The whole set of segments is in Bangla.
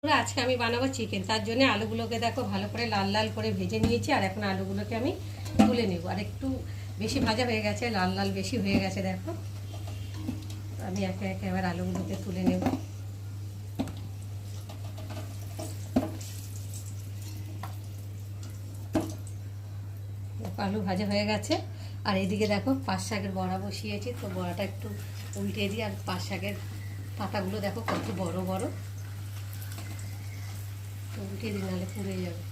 আজকে আমি বানাবো চিকেন। তার জন্য আলুগুলোকে দেখো ভালো করে লাল লাল করে ভেজে নিয়েছি। আর এখন আলুগুলোকে আমি তুলে নেব। আর একটু বেশি ভাজা হয়ে গেছে, লাল লাল বেশি হয়ে গেছে দেখো। আমি একে একে এবার আলুগুলোকে তুলে নেব। আলু ভাজা হয়ে গেছে। আর এইদিকে দেখো পাঁচ শাকের বড়া বসিয়েছি। তো বড়াটা একটু উল্টে দিই। আর পাঁচ শাকের পাতাগুলো দেখো কত বড় বড়, তো উল্টে দিই নাহলে পুড়ে যাবে।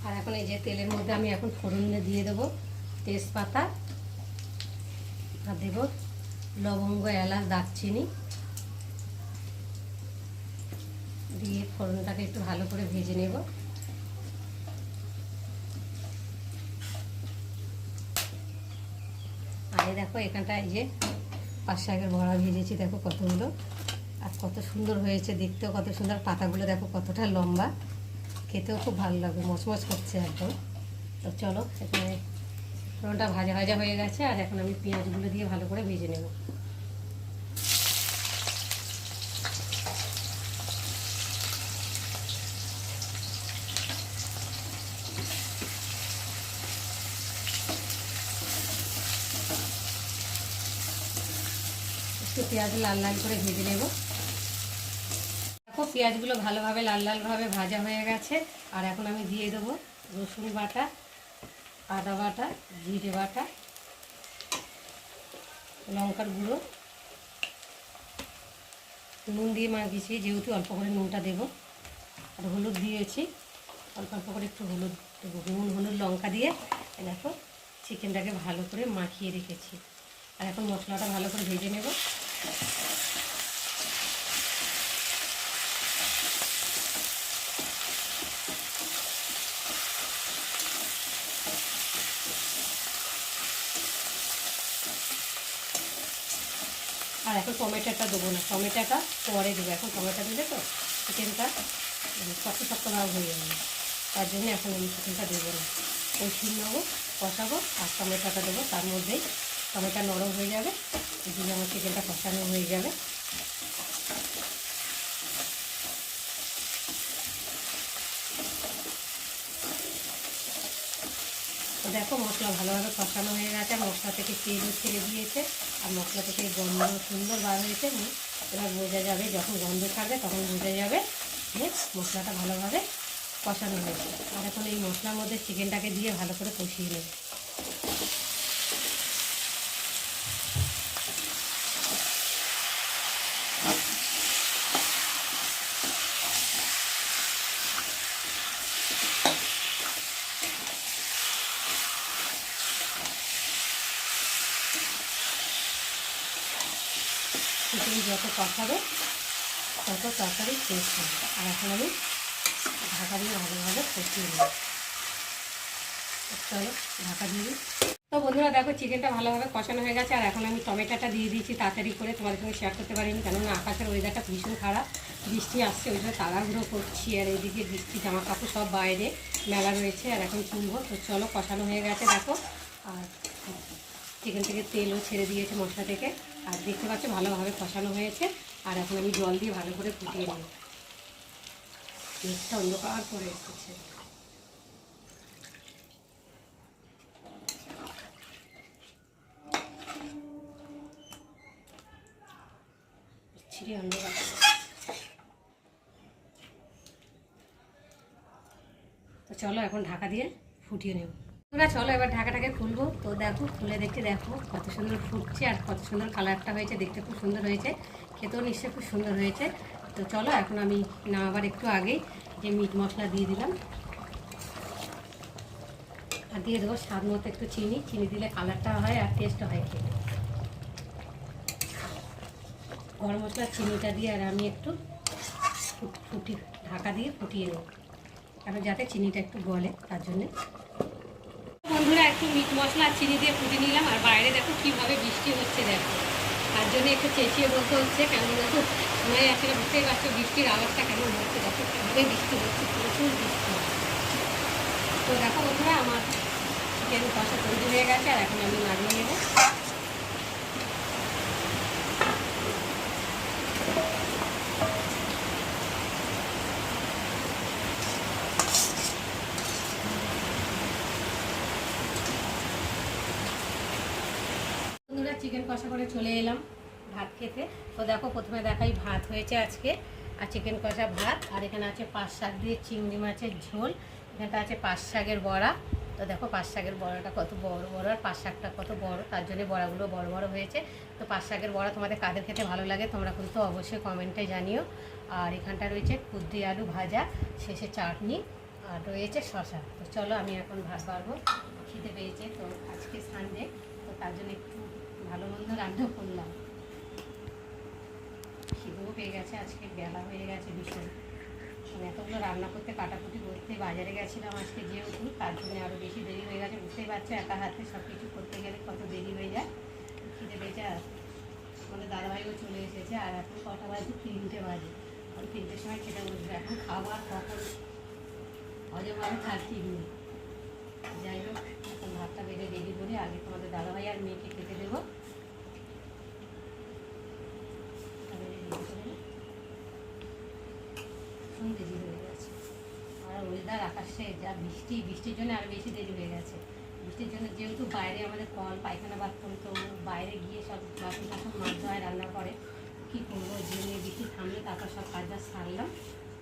আর এখন এই যে তেলের মধ্যে আমি এখন ফোড়নে দিয়ে দেবো তেজপাতা, আর দেব লবঙ্গ, এলাচ, দারচিনি দিয়ে ফোড়নটাকে একটু ভালো করে ভেজে নেব। আর এই দেখো এখানটা এই যে পাঁচ শাকের বড়া ভেজেছি দেখো কতগুলো, আর কত সুন্দর হয়েছে দেখতেও, কত সুন্দর। পাতাগুলো দেখো কতটা লম্বা, খেতেও খুব ভালো লাগবে, মচমচ করছে একদম। তো চলো, এখানে ফোড়নটা ভাজা ভাজা হয়ে গেছে। আর এখন আমি পেঁয়াজগুলো দিয়ে ভালো করে ভেজে নেব। একটু পেঁয়াজ লাল লাল করে ভেজে নেব। দেখো পেঁয়াজগুলো ভালোভাবে লাল লালভাবে ভাজা হয়ে গেছে। আর এখন আমি দিয়ে দেবো রসুন বাটা, আদা বাটা, জিরে বাটা, লঙ্কার গুঁড়ো, নুন দিয়ে মাখিয়েছি যেহেতু অল্প করে নুনটা দেবো। আর হলুদ দিয়েছি, অল্প অল্প করে একটু হলুদ দেবো। নুন, হলুদ, লঙ্কা দিয়ে দেখো চিকেনটাকে ভালো করে মাখিয়ে রেখেছি। আর এখন মশলাটা ভালো করে ভেজে নেব। আর এখন টমেটোটা দেবো না, টমেটোটা পরে দেবো। এখন টমেটো দিলে তো চিকেনটা শক্ত শক্ত ভাব হয়ে যাবে, তার জন্য এখন আমি চিকেনটা দেবো না। কষিয়ে নেবো, কষাবো আর টমেটোটা দেবো। তার মধ্যেই টমেটো নরম হয়ে যাবে, এদিকে আমার চিকেনটা কষানো হয়ে যাবে। তো দেখো মশলা ভালোভাবে কষানো হয়ে গেছে, আর মশলা থেকে তেলও ছেড়ে দিয়েছে, আর মশলা থেকে গন্ধ সুন্দর বার হয়েছে। এবার বোঝা যাবে, যখন গন্ধ ছাড়বে তখন বোঝা যাবে যে মশলাটা ভালোভাবে কষানো হয়েছে। আর এখন এই মশলার মধ্যে চিকেনটাকে দিয়ে ভালো করে কষিয়ে নেব। চিকেন যত কষাবে তত তরকারি টেস্ট হবে। আর এখন আমি ঢাকা দিয়ে ভালোভাবে কষিয়ে নেব। চলো ঢাকা দিয়ে দিই। তো বন্ধুরা দেখো চিকেনটা ভালোভাবে কষানো হয়ে গেছে। আর এখন আমি টমেটোটা দিয়ে দিয়েছি তাড়াতাড়ি করে, তোমাদের সঙ্গে শেয়ার করতে পারিনি কেননা আকাশের ওয়েদারটা ভীষণ খারাপ, বৃষ্টি আসছে, ওই জন্য তাড়াহুড়ো করছি। আর এইদিকে বৃষ্টি, জামা কাপড় সব বাইরে মেলা রয়েছে, আর এখন তুলবো। তো চলো কষানো হয়ে গেছে দেখো। আর চিকেন থেকে তেলও ছেড়ে দিয়েছে মশলা থেকে, আর দেখতে পাচ্ছ ভালোভাবে কষানো হয়েছে। আর এখন আমি জল দিয়ে ভালো করে ফুটিয়ে নেব। মেঘটা অন্ধকার করে এসেছে। অন্ধকার। তো চলো এখন ঢাকা দিয়ে ফুটিয়ে নেব। তোমরা চলো এবার ঢাকাটাকে খুলবো। তো দেখো খুলে দেখে দেখো কত সুন্দর ফুটছে, আর কত সুন্দর কালারটা হয়েছে, দেখতে খুব সুন্দর হয়েছে, খেতেও নিশ্চয়ই খুব সুন্দর হয়েছে। তো চলো এখন আমি নামাবার একটু আগেই যে মিট মশলা দিয়ে দিলাম, আর দিয়ে দেবো স্বাদ মতো একটু চিনি। চিনি দিলে কালারটা হয় আর টেস্টও হয় খেতে। গরম মশলা চিনিটা দিয়ে আর আমি একটু ঢাকা দিয়ে ফুটিয়ে নেব, কারণ যাতে চিনিটা একটু গলে তার জন্যে। বন্ধুরা একটু মিট মশলা আর চিনি দিয়ে ফুটে নিলাম। আর বাইরে দেখো কীভাবে বৃষ্টি হচ্ছে দেখো, তার জন্য একটু চেঁচিয়ে বলতে হচ্ছে, কেন দেখো সময় আসলে বুঝতেই পারছো বৃষ্টির আওয়াজটা কেমন হচ্ছে। দেখো কীভাবে বৃষ্টি হচ্ছে, প্রচুর বৃষ্টি হচ্ছে। তো দেখো বন্ধুরা আমার চিকেন কষা তৈরি হয়ে গেছে। আর এখন আমি চিকেন কষা করে চলে এলাম ভাত খেতে। তো দেখো প্রথমে দেখাই ভাত হয়েছে আজকে, আর চিকেন কষা ভাত, আর এখানে আছে পাঁচ শাক দিয়ে চিংড়ি মাছের ঝোল, এখানটা আছে পাঁচ শাকের বড়া। তো দেখো পাঁচ শাকের বড়াটা কত বড় বড়, আর পাঁচ শাকটা কত বড়, তার জন্য বড়াগুলো বড় বড় হয়েছে। তো পাঁচ শাকের বড়া তোমাদের কাদের খেতে ভালো লাগে তোমরা কিন্তু অবশ্যই কমেন্টে জানিও। আর এখানটা রয়েছে কুদ্রি আলু ভাজা, শেষে চাটনি, আর রয়েছে শশা। তো চলো আমি এখন ভাত বাড়বো, খেতে পেয়েছে। তো আজকে সানডে, তো তার জন্য একটু ভালো মন্দ রান্না করলাম। খিদেও পেয়ে গেছে, আজকে বেলা হয়ে গেছে ভীষণ, মানে এতগুলো রান্না করতে কাটাকুটি করতে বাজারে গেছিলাম আজকে যেহেতু, তার জন্য আরও বেশি দেরি হয়ে গেছে। বুঝতেই পারছো একা হাতে সব কিছু করতে গেলে কত দেরি হয়ে যায়। খিদে পেয়েছে, আর আমাদের দাদাভাইও চলে এসেছে, আর এখন কটা বাজে, 3টে বাজে। আমি 3টের সময় খেতে বসবো, এখন খাবার কখন হজম হবে তার ঠিক নেই। যাই হোক, এখন ভাতটা বেড়ে রেডি করে আগে তোমাদের দাদাভাই আর মেয়েকে খেতে দেবো। দেরি হয়ে গেছে, আর ওয়েদার আকাশে যা বৃষ্টি, বৃষ্টির জন্য আরও বেশি দেরি হয়ে গেছে। বৃষ্টির জন্য যেহেতু বাইরে আমাদের কল পায়খানা বাথরুম, তো বাইরে গিয়ে সব বাসন টাসন মাজতে হয়, রান্না করে। কী করবো, জেনে বৃষ্টি থামলে তারপর সব কাজ বাজ সারলাম,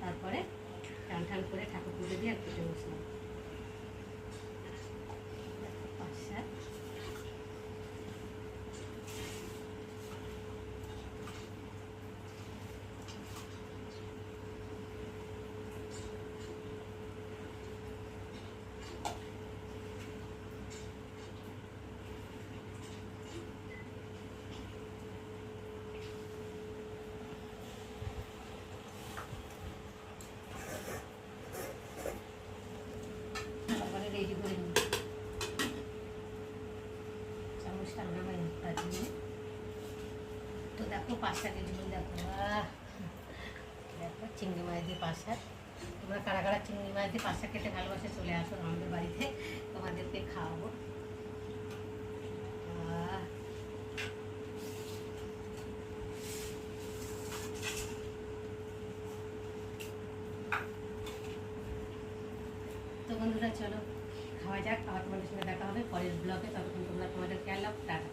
তারপরে টান টান করে ঠাকুর পুজো দিয়ে আর খেতে বসলাম। পাঁচটা রেডি করে নিই, চামচটা নামাই তার জন্য। তো দেখো পাঁচটা ঝোল, দেখো দেখো চিংড়ি মাছ দিয়ে পাঁচ শাক। তোমরা কারা কারা চিংড়ি মাছ দিয়ে পাঁচ শাক খেতে ভালোবাসে চলে আসো আমাদের বাড়িতে, তোমাদেরকে খাওয়াবো। তো বন্ধুরা চলো খাওয়া যাক, আবার তোমাদের সঙ্গে দেখা হবে পরের ব্লগে। ততক্ষণ তোমরা তোমাদের খেয়াল রাখো, টাটা।